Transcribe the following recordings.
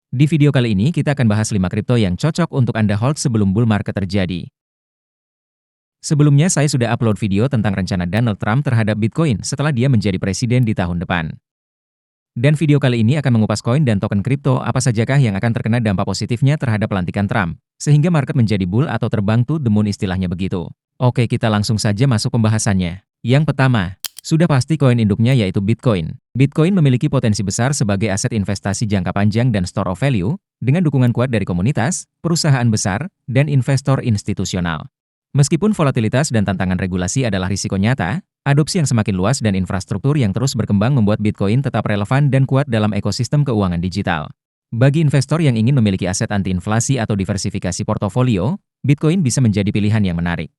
Di video kali ini kita akan bahas 5 kripto yang cocok untuk Anda hold sebelum bull market terjadi. Sebelumnya saya sudah upload video tentang rencana Donald Trump terhadap Bitcoin setelah dia menjadi presiden di tahun depan. Dan video kali ini akan mengupas koin dan token kripto apa sajakah yang akan terkena dampak positifnya terhadap pelantikan Trump, sehingga market menjadi bull atau terbang to the moon istilahnya begitu. Oke, kita langsung saja masuk pembahasannya. Yang pertama, sudah pasti koin induknya yaitu Bitcoin. Bitcoin memiliki potensi besar sebagai aset investasi jangka panjang dan store of value, dengan dukungan kuat dari komunitas, perusahaan besar, dan investor institusional. Meskipun volatilitas dan tantangan regulasi adalah risiko nyata, adopsi yang semakin luas dan infrastruktur yang terus berkembang membuat Bitcoin tetap relevan dan kuat dalam ekosistem keuangan digital. Bagi investor yang ingin memiliki aset anti-inflasi atau diversifikasi portofolio, Bitcoin bisa menjadi pilihan yang menarik.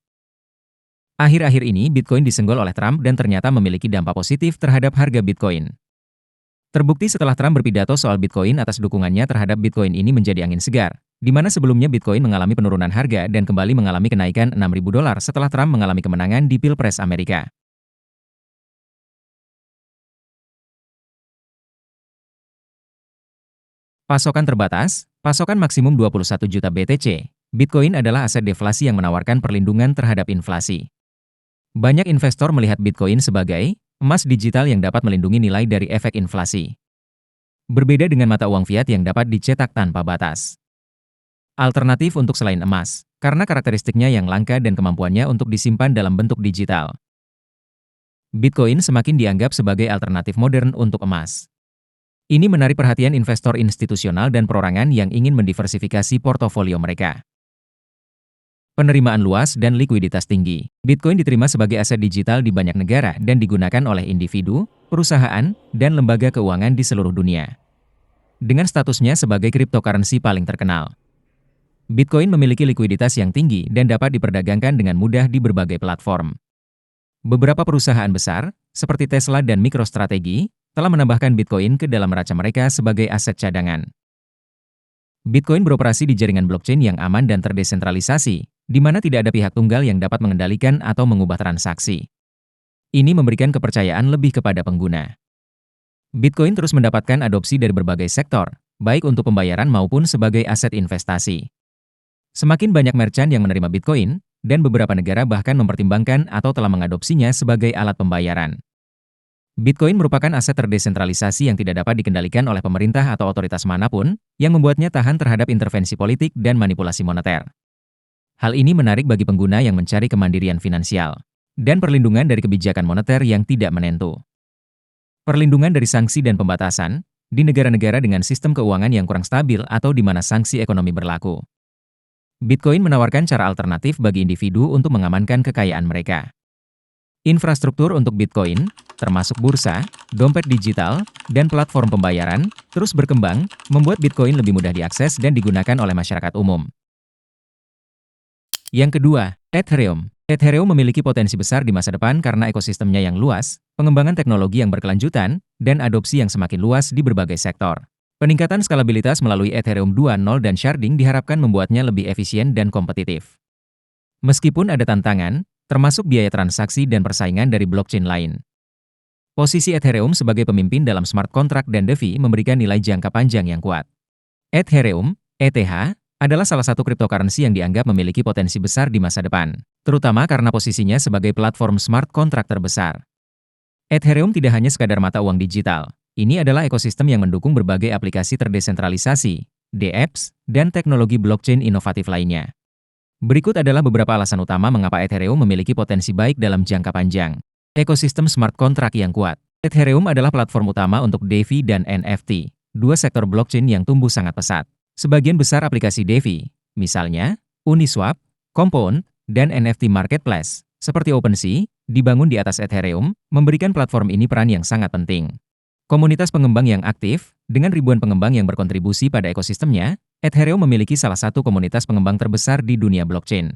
Akhir-akhir ini Bitcoin disenggol oleh Trump dan ternyata memiliki dampak positif terhadap harga Bitcoin. Terbukti setelah Trump berpidato soal Bitcoin atas dukungannya terhadap Bitcoin ini menjadi angin segar, di mana sebelumnya Bitcoin mengalami penurunan harga dan kembali mengalami kenaikan $6.000 setelah Trump mengalami kemenangan di Pilpres Amerika. Pasokan terbatas, pasokan maksimum 21 juta BTC. Bitcoin adalah aset deflasi yang menawarkan perlindungan terhadap inflasi. Banyak investor melihat Bitcoin sebagai emas digital yang dapat melindungi nilai dari efek inflasi. Berbeda dengan mata uang fiat yang dapat dicetak tanpa batas. Alternatif untuk selain emas, karena karakteristiknya yang langka dan kemampuannya untuk disimpan dalam bentuk digital. Bitcoin semakin dianggap sebagai alternatif modern untuk emas. Ini menarik perhatian investor institusional dan perorangan yang ingin mendiversifikasi portofolio mereka. Penerimaan luas dan likuiditas tinggi. Bitcoin diterima sebagai aset digital di banyak negara dan digunakan oleh individu, perusahaan, dan lembaga keuangan di seluruh dunia. Dengan statusnya sebagai cryptocurrency paling terkenal, Bitcoin memiliki likuiditas yang tinggi dan dapat diperdagangkan dengan mudah di berbagai platform. Beberapa perusahaan besar, seperti Tesla dan MicroStrategy, telah menambahkan Bitcoin ke dalam neraca mereka sebagai aset cadangan. Bitcoin beroperasi di jaringan blockchain yang aman dan terdesentralisasi, di mana tidak ada pihak tunggal yang dapat mengendalikan atau mengubah transaksi. Ini memberikan kepercayaan lebih kepada pengguna. Bitcoin terus mendapatkan adopsi dari berbagai sektor, baik untuk pembayaran maupun sebagai aset investasi. Semakin banyak merchant yang menerima Bitcoin, dan beberapa negara bahkan mempertimbangkan atau telah mengadopsinya sebagai alat pembayaran. Bitcoin merupakan aset terdesentralisasi yang tidak dapat dikendalikan oleh pemerintah atau otoritas manapun, yang membuatnya tahan terhadap intervensi politik dan manipulasi moneter. Hal ini menarik bagi pengguna yang mencari kemandirian finansial dan perlindungan dari kebijakan moneter yang tidak menentu. Perlindungan dari sanksi dan pembatasan di negara-negara dengan sistem keuangan yang kurang stabil atau di mana sanksi ekonomi berlaku. Bitcoin menawarkan cara alternatif bagi individu untuk mengamankan kekayaan mereka. Infrastruktur untuk Bitcoin, termasuk bursa, dompet digital, dan platform pembayaran, terus berkembang, membuat Bitcoin lebih mudah diakses dan digunakan oleh masyarakat umum. Yang kedua, Ethereum. Ethereum memiliki potensi besar di masa depan karena ekosistemnya yang luas, pengembangan teknologi yang berkelanjutan, dan adopsi yang semakin luas di berbagai sektor. Peningkatan skalabilitas melalui Ethereum 2.0 dan sharding diharapkan membuatnya lebih efisien dan kompetitif. Meskipun ada tantangan, termasuk biaya transaksi dan persaingan dari blockchain lain. Posisi Ethereum sebagai pemimpin dalam smart contract dan DeFi memberikan nilai jangka panjang yang kuat. Ethereum, ETH, adalah salah satu cryptocurrency yang dianggap memiliki potensi besar di masa depan, terutama karena posisinya sebagai platform smart contract terbesar. Ethereum tidak hanya sekadar mata uang digital, ini adalah ekosistem yang mendukung berbagai aplikasi terdesentralisasi, dApps, dan teknologi blockchain inovatif lainnya. Berikut adalah beberapa alasan utama mengapa Ethereum memiliki potensi baik dalam jangka panjang. Ekosistem smart contract yang kuat. Ethereum adalah platform utama untuk DeFi dan NFT, dua sektor blockchain yang tumbuh sangat pesat. Sebagian besar aplikasi DeFi, misalnya Uniswap, Compound, dan NFT Marketplace, seperti OpenSea, dibangun di atas Ethereum, memberikan platform ini peran yang sangat penting. Komunitas pengembang yang aktif, dengan ribuan pengembang yang berkontribusi pada ekosistemnya, Ethereum memiliki salah satu komunitas pengembang terbesar di dunia blockchain.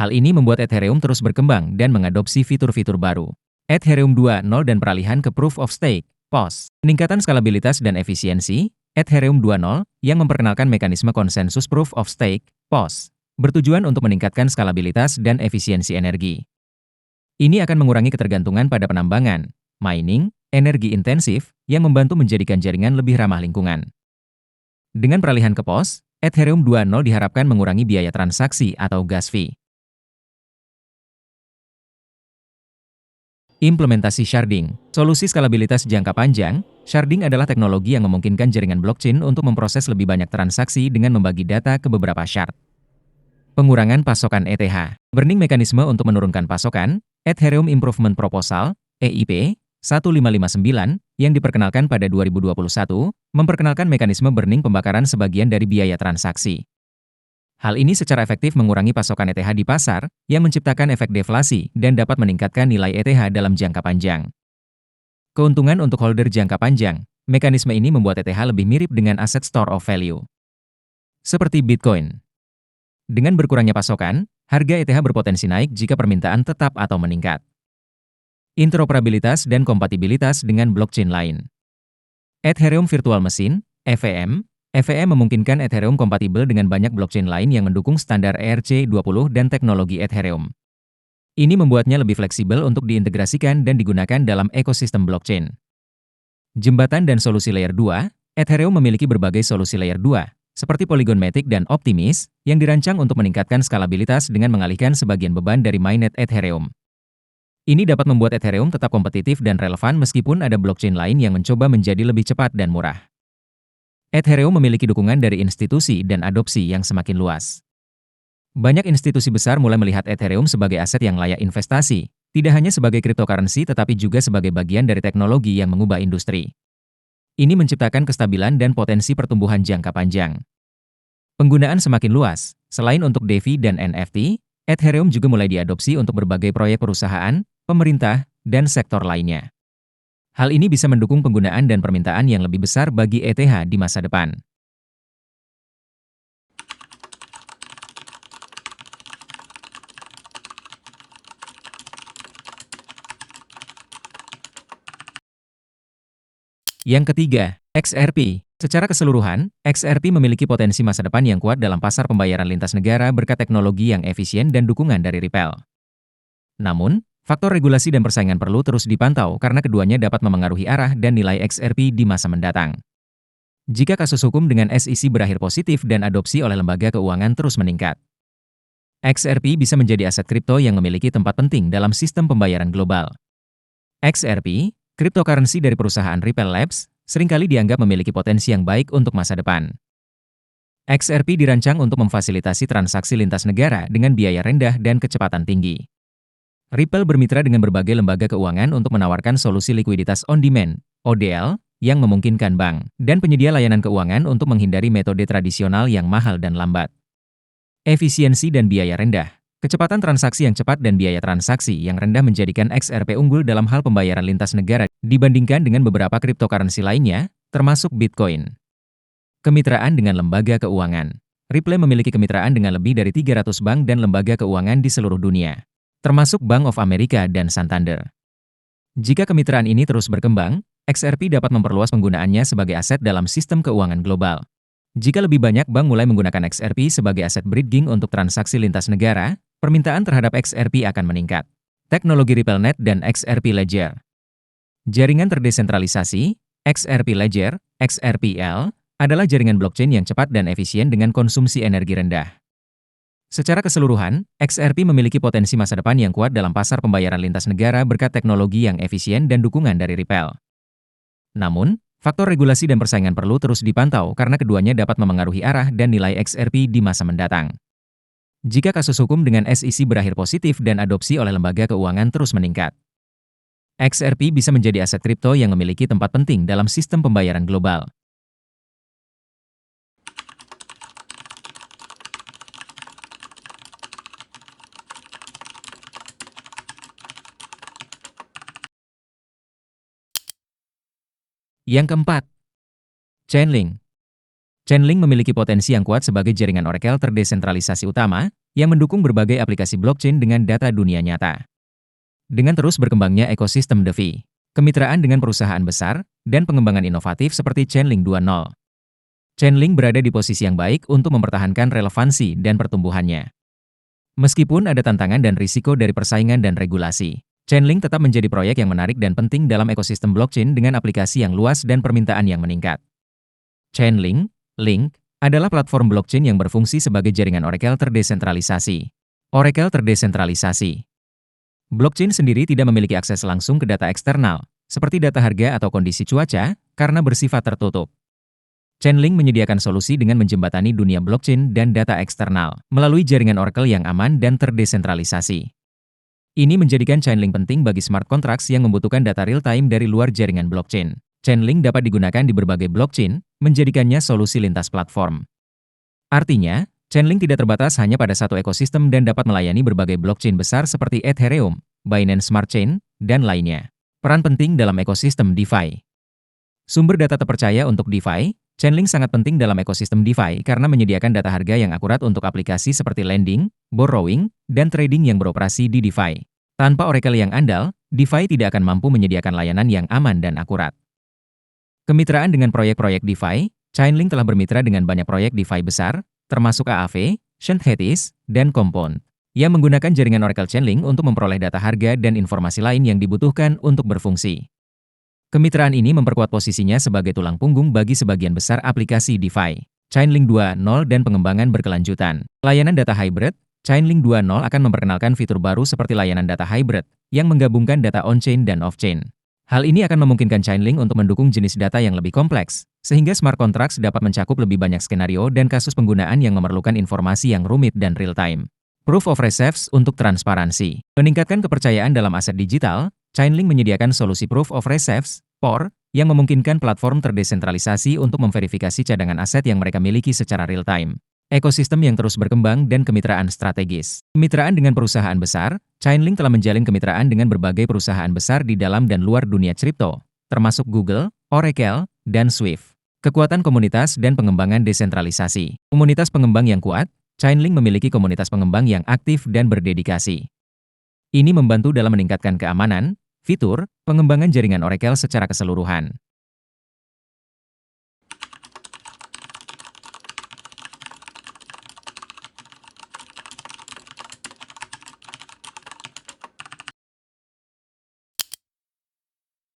Hal ini membuat Ethereum terus berkembang dan mengadopsi fitur-fitur baru. Ethereum 2.0 dan peralihan ke Proof of Stake, POS. Peningkatan skalabilitas dan efisiensi, Ethereum 2.0, yang memperkenalkan mekanisme konsensus Proof of Stake, POS, bertujuan untuk meningkatkan skalabilitas dan efisiensi energi. Ini akan mengurangi ketergantungan pada penambangan, mining, energi intensif, yang membantu menjadikan jaringan lebih ramah lingkungan. Dengan peralihan ke POS, Ethereum 2.0 diharapkan mengurangi biaya transaksi atau gas fee. Implementasi sharding. Solusi skalabilitas jangka panjang, sharding adalah teknologi yang memungkinkan jaringan blockchain untuk memproses lebih banyak transaksi dengan membagi data ke beberapa shard. Pengurangan pasokan ETH. Burning mekanisme untuk menurunkan pasokan, Ethereum Improvement Proposal, EIP, 1559, yang diperkenalkan pada 2021, memperkenalkan mekanisme burning pembakaran sebagian dari biaya transaksi. Hal ini secara efektif mengurangi pasokan ETH di pasar, yang menciptakan efek deflasi dan dapat meningkatkan nilai ETH dalam jangka panjang. Keuntungan untuk holder jangka panjang, mekanisme ini membuat ETH lebih mirip dengan aset store of value. Seperti Bitcoin. Dengan berkurangnya pasokan, harga ETH berpotensi naik jika permintaan tetap atau meningkat. Interoperabilitas dan kompatibilitas dengan blockchain lain. Ethereum Virtual Machine, EVM, EVM memungkinkan Ethereum kompatibel dengan banyak blockchain lain yang mendukung standar ERC-20 dan teknologi Ethereum. Ini membuatnya lebih fleksibel untuk diintegrasikan dan digunakan dalam ekosistem blockchain. Jembatan dan solusi layer 2, Ethereum memiliki berbagai solusi layer 2, seperti Polygon Matic dan Optimis, yang dirancang untuk meningkatkan skalabilitas dengan mengalihkan sebagian beban dari mainnet Ethereum. Ini dapat membuat Ethereum tetap kompetitif dan relevan meskipun ada blockchain lain yang mencoba menjadi lebih cepat dan murah. Ethereum memiliki dukungan dari institusi dan adopsi yang semakin luas. Banyak institusi besar mulai melihat Ethereum sebagai aset yang layak investasi, tidak hanya sebagai cryptocurrency tetapi juga sebagai bagian dari teknologi yang mengubah industri. Ini menciptakan kestabilan dan potensi pertumbuhan jangka panjang. Penggunaan semakin luas. Selain untuk DeFi dan NFT, Ethereum juga mulai diadopsi untuk berbagai proyek perusahaan, pemerintah, dan sektor lainnya. Hal ini bisa mendukung penggunaan dan permintaan yang lebih besar bagi ETH di masa depan. Yang ketiga, XRP. Secara keseluruhan, XRP memiliki potensi masa depan yang kuat dalam pasar pembayaran lintas negara berkat teknologi yang efisien dan dukungan dari Ripple. Namun, faktor regulasi dan persaingan perlu terus dipantau karena keduanya dapat memengaruhi arah dan nilai XRP di masa mendatang. Jika kasus hukum dengan SEC berakhir positif dan adopsi oleh lembaga keuangan terus meningkat, XRP bisa menjadi aset kripto yang memiliki tempat penting dalam sistem pembayaran global. XRP, cryptocurrency dari perusahaan Ripple Labs, seringkali dianggap memiliki potensi yang baik untuk masa depan. XRP dirancang untuk memfasilitasi transaksi lintas negara dengan biaya rendah dan kecepatan tinggi. Ripple bermitra dengan berbagai lembaga keuangan untuk menawarkan solusi likuiditas on-demand, ODL, yang memungkinkan bank dan penyedia layanan keuangan untuk menghindari metode tradisional yang mahal dan lambat. Efisiensi dan biaya rendah. Kecepatan transaksi yang cepat dan biaya transaksi yang rendah menjadikan XRP unggul dalam hal pembayaran lintas negara dibandingkan dengan beberapa cryptocurrency lainnya, termasuk Bitcoin. Kemitraan dengan lembaga keuangan. Ripple memiliki kemitraan dengan lebih dari 300 bank dan lembaga keuangan di seluruh dunia, termasuk Bank of America dan Santander. Jika kemitraan ini terus berkembang, XRP dapat memperluas penggunaannya sebagai aset dalam sistem keuangan global. Jika lebih banyak bank mulai menggunakan XRP sebagai aset bridging untuk transaksi lintas negara, permintaan terhadap XRP akan meningkat. Teknologi RippleNet dan XRP Ledger. Jaringan terdesentralisasi, XRP Ledger, XRPL, adalah jaringan blockchain yang cepat dan efisien dengan konsumsi energi rendah. Secara keseluruhan, XRP memiliki potensi masa depan yang kuat dalam pasar pembayaran lintas negara berkat teknologi yang efisien dan dukungan dari Ripple. Namun, faktor regulasi dan persaingan perlu terus dipantau karena keduanya dapat memengaruhi arah dan nilai XRP di masa mendatang. Jika kasus hukum dengan SEC berakhir positif dan adopsi oleh lembaga keuangan terus meningkat, XRP bisa menjadi aset kripto yang memiliki tempat penting dalam sistem pembayaran global. Yang keempat, Chainlink. Chainlink memiliki potensi yang kuat sebagai jaringan Oracle terdesentralisasi utama yang mendukung berbagai aplikasi blockchain dengan data dunia nyata. Dengan terus berkembangnya ekosistem DeFi, kemitraan dengan perusahaan besar, dan pengembangan inovatif seperti Chainlink 2.0, Chainlink berada di posisi yang baik untuk mempertahankan relevansi dan pertumbuhannya. Meskipun ada tantangan dan risiko dari persaingan dan regulasi, Chainlink tetap menjadi proyek yang menarik dan penting dalam ekosistem blockchain dengan aplikasi yang luas dan permintaan yang meningkat. Chainlink, Link adalah platform blockchain yang berfungsi sebagai jaringan Oracle terdesentralisasi. Oracle terdesentralisasi. Blockchain sendiri tidak memiliki akses langsung ke data eksternal, seperti data harga atau kondisi cuaca, karena bersifat tertutup. Chainlink menyediakan solusi dengan menjembatani dunia blockchain dan data eksternal melalui jaringan Oracle yang aman dan terdesentralisasi. Ini menjadikan Chainlink penting bagi smart contracts yang membutuhkan data real-time dari luar jaringan blockchain. Chainlink dapat digunakan di berbagai blockchain, menjadikannya solusi lintas platform. Artinya, Chainlink tidak terbatas hanya pada satu ekosistem dan dapat melayani berbagai blockchain besar seperti Ethereum, Binance Smart Chain, dan lainnya. Peran penting dalam ekosistem DeFi. Sumber data terpercaya untuk DeFi. Chainlink sangat penting dalam ekosistem DeFi karena menyediakan data harga yang akurat untuk aplikasi seperti lending, borrowing, dan trading yang beroperasi di DeFi. Tanpa Oracle yang andal, DeFi tidak akan mampu menyediakan layanan yang aman dan akurat. Kemitraan dengan proyek-proyek DeFi, Chainlink telah bermitra dengan banyak proyek DeFi besar, termasuk AAV, Shenhetis, dan Compound, yang menggunakan jaringan Oracle Chainlink untuk memperoleh data harga dan informasi lain yang dibutuhkan untuk berfungsi. Kemitraan ini memperkuat posisinya sebagai tulang punggung bagi sebagian besar aplikasi DeFi. Chainlink 2.0 dan pengembangan berkelanjutan. Layanan data hybrid, Chainlink 2.0 akan memperkenalkan fitur baru seperti layanan data hybrid, yang menggabungkan data on-chain dan off-chain. Hal ini akan memungkinkan Chainlink untuk mendukung jenis data yang lebih kompleks, sehingga smart contracts dapat mencakup lebih banyak skenario dan kasus penggunaan yang memerlukan informasi yang rumit dan real-time. Proof of Reserves untuk transparansi. Meningkatkan kepercayaan dalam aset digital, Chainlink menyediakan solusi Proof of Reserves, POR, yang memungkinkan platform terdesentralisasi untuk memverifikasi cadangan aset yang mereka miliki secara real-time. Ekosistem yang terus berkembang dan kemitraan strategis. Kemitraan dengan perusahaan besar, Chainlink telah menjalin kemitraan dengan berbagai perusahaan besar di dalam dan luar dunia kripto, termasuk Google, Oracle, dan Swift. Kekuatan komunitas dan pengembangan desentralisasi. Komunitas pengembang yang kuat, Chainlink memiliki komunitas pengembang yang aktif dan berdedikasi. Ini membantu dalam meningkatkan keamanan, fitur, pengembangan jaringan Oracle secara keseluruhan.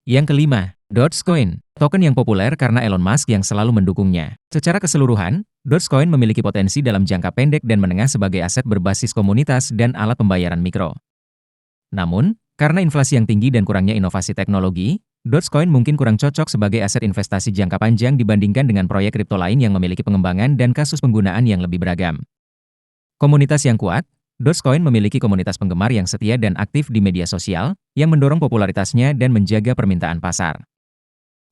Yang kelima, Dogecoin, token yang populer karena Elon Musk yang selalu mendukungnya. Secara keseluruhan, Dogecoin memiliki potensi dalam jangka pendek dan menengah sebagai aset berbasis komunitas dan alat pembayaran mikro. Namun, karena inflasi yang tinggi dan kurangnya inovasi teknologi, Dogecoin mungkin kurang cocok sebagai aset investasi jangka panjang dibandingkan dengan proyek kripto lain yang memiliki pengembangan dan kasus penggunaan yang lebih beragam. Komunitas yang kuat, Dogecoin memiliki komunitas penggemar yang setia dan aktif di media sosial, yang mendorong popularitasnya dan menjaga permintaan pasar.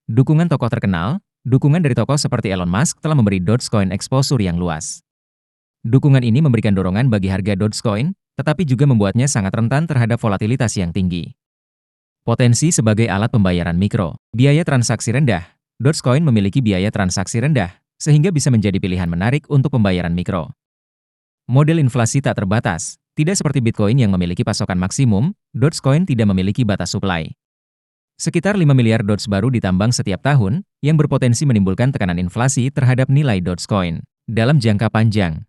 Dukungan tokoh terkenal, dukungan dari tokoh seperti Elon Musk telah memberi Dogecoin exposure yang luas. Dukungan ini memberikan dorongan bagi harga Dogecoin, tetapi juga membuatnya sangat rentan terhadap volatilitas yang tinggi. Potensi sebagai alat pembayaran mikro. Biaya transaksi rendah. Dogecoin memiliki biaya transaksi rendah, sehingga bisa menjadi pilihan menarik untuk pembayaran mikro. Model inflasi tak terbatas. Tidak seperti Bitcoin yang memiliki pasokan maksimum, Dogecoin tidak memiliki batas supply. Sekitar 5 miliar Doge baru ditambang setiap tahun, yang berpotensi menimbulkan tekanan inflasi terhadap nilai Dogecoin dalam jangka panjang.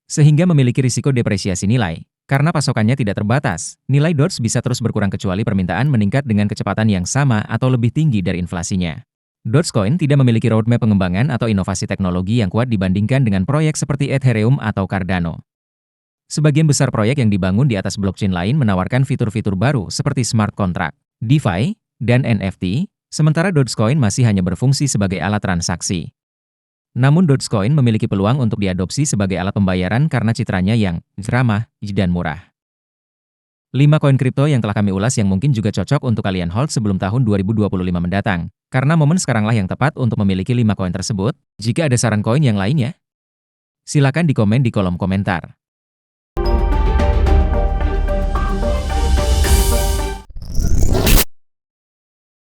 Sehingga memiliki risiko depresiasi nilai. Karena pasokannya tidak terbatas, nilai Doge bisa terus berkurang kecuali permintaan meningkat dengan kecepatan yang sama atau lebih tinggi dari inflasinya. Dogecoin tidak memiliki roadmap pengembangan atau inovasi teknologi yang kuat dibandingkan dengan proyek seperti Ethereum atau Cardano. Sebagian besar proyek yang dibangun di atas blockchain lain menawarkan fitur-fitur baru seperti smart contract, DeFi, dan NFT, sementara Dogecoin masih hanya berfungsi sebagai alat transaksi. Namun Dogecoin memiliki peluang untuk diadopsi sebagai alat pembayaran karena citranya yang ramah dan murah. 5 koin kripto yang telah kami ulas yang mungkin juga cocok untuk kalian hold sebelum tahun 2025 mendatang. Karena momen sekaranglah yang tepat untuk memiliki 5 koin tersebut. Jika ada saran koin yang lainnya, silakan di komen di kolom komentar.